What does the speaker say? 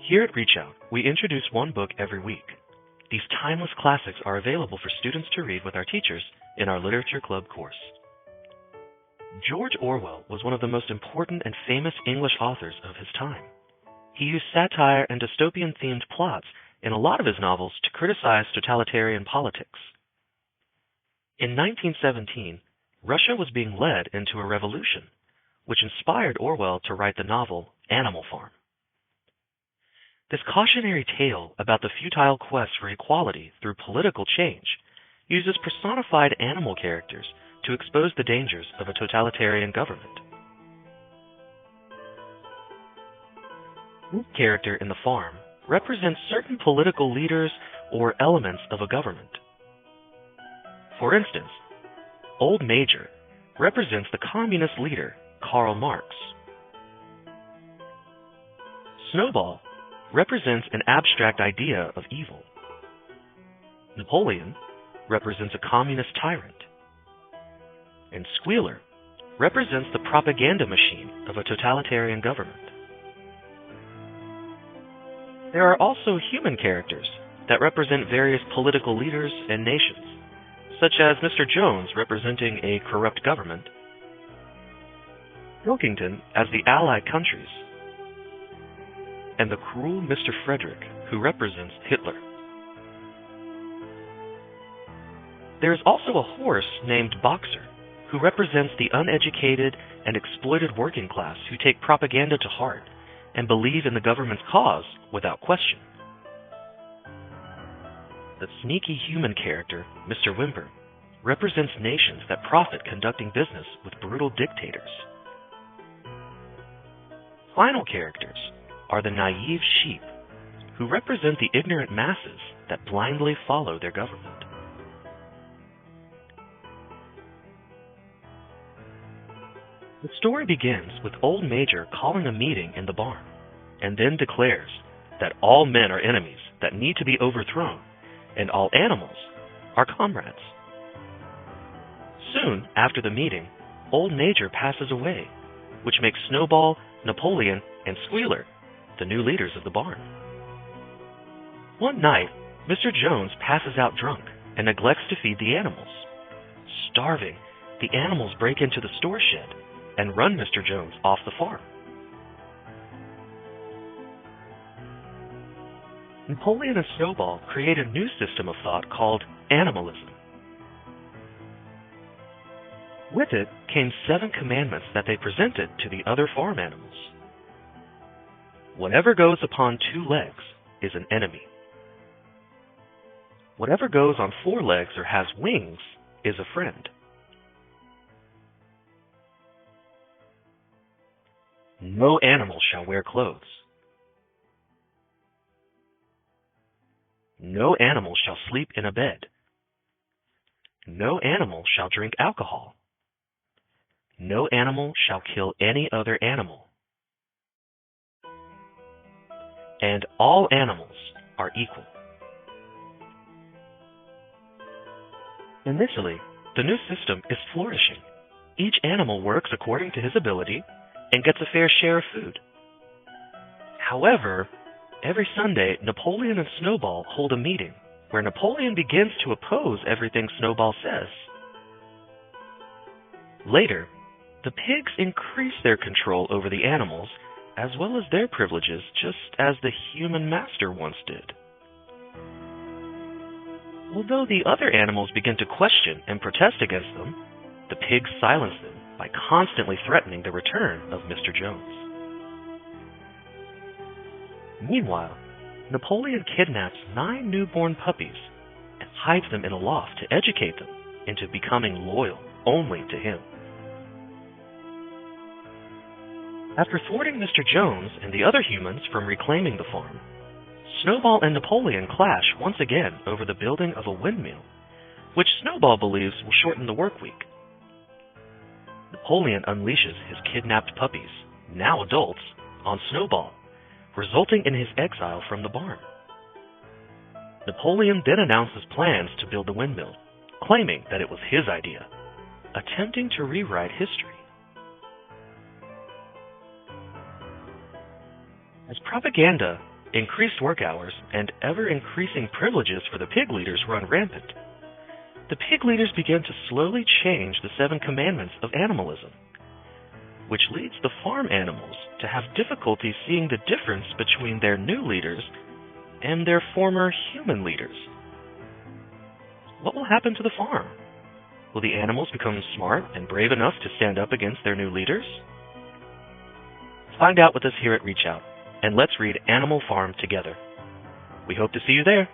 Here at Reach Out, we introduce one book every week. These timeless classics are available for students to read with our teachers in our Literature Club course. George Orwell was one of the most important and famous English authors of his time. He used satire and dystopian-themed plots in a lot of his novels to criticize totalitarian politics. In 1917, Russia was being led into a revolution, which inspired Orwell to write the novel Animal Farm. This cautionary tale about the futile quest for equality through political change uses personified animal characters to expose the dangers of a totalitarian government. Each character in the farm represents certain political leaders or elements of a government. For instance, Old Major represents the communist leader Karl Marx. Snowball represents an abstract idea of evil. Napoleon represents a communist tyrant. And Squealer represents the propaganda machine of a totalitarian government. There are also human characters that represent various political leaders and nations, such as Mr. Jones representing a corrupt government, Pilkington as the Allied countries, and the cruel Mr. Frederick, who represents Hitler. There is also a horse named Boxer, who represents the uneducated and exploited working class who take propaganda to heart and believe in the government's cause without question. The sneaky human character, Mr. Whymper, represents nations that profit conducting business with brutal dictators. Final characters are the naive sheep, who represent the ignorant masses that blindly follow their government. The story begins with Old Major calling a meeting in the barn, and then declares that all men are enemies that need to be overthrown, and all animals are comrades. Soon after the meeting, Old Major passes away, which makes Snowball, Napoleon, and Squealer the new leaders of the barn. One night, Mr. Jones passes out drunk and neglects to feed the animals. Starving, the animals break into the store shed and run Mr. Jones off the farm. Napoleon and Snowball create a new system of thought called animalism. With it came 7 commandments that they presented to the other farm animals. Whatever goes upon 2 legs is an enemy. Whatever goes on 4 legs or has wings is a friend. No animal shall wear clothes. No animal shall sleep in a bed. No animal shall drink alcohol. No animal shall kill any other animal. And all animals are equal. Initially, the new system is flourishing. Each animal works according to his ability and gets a fair share of food. However, every Sunday, Napoleon and Snowball hold a meeting where Napoleon begins to oppose everything Snowball says. Later, the pigs increase their control over the animals as well as their privileges, just as the human master once did. Although the other animals begin to question and protest against them, the pigs silence them by constantly threatening the return of Mr. Jones. Meanwhile, Napoleon kidnaps 9 newborn puppies and hides them in a loft to educate them into becoming loyal only to him. After thwarting Mr. Jones and the other humans from reclaiming the farm, Snowball and Napoleon clash once again over the building of a windmill, which Snowball believes will shorten the work week. Napoleon unleashes his kidnapped puppies, now adults, on Snowball, resulting in his exile from the barn. Napoleon then announces plans to build the windmill, claiming that it was his idea, attempting to rewrite history. As propaganda Increased work hours and ever-increasing privileges for the pig leaders run rampant. The pig leaders begin to slowly change the 7 commandments of animalism, which leads the farm animals to have difficulty seeing the difference between their new leaders and their former human leaders. What will happen to the farm? Will the animals become smart and brave enough to stand up against their new leaders? Find out with us here at Reach Out, and let's read Animal Farm together. We hope to see you there.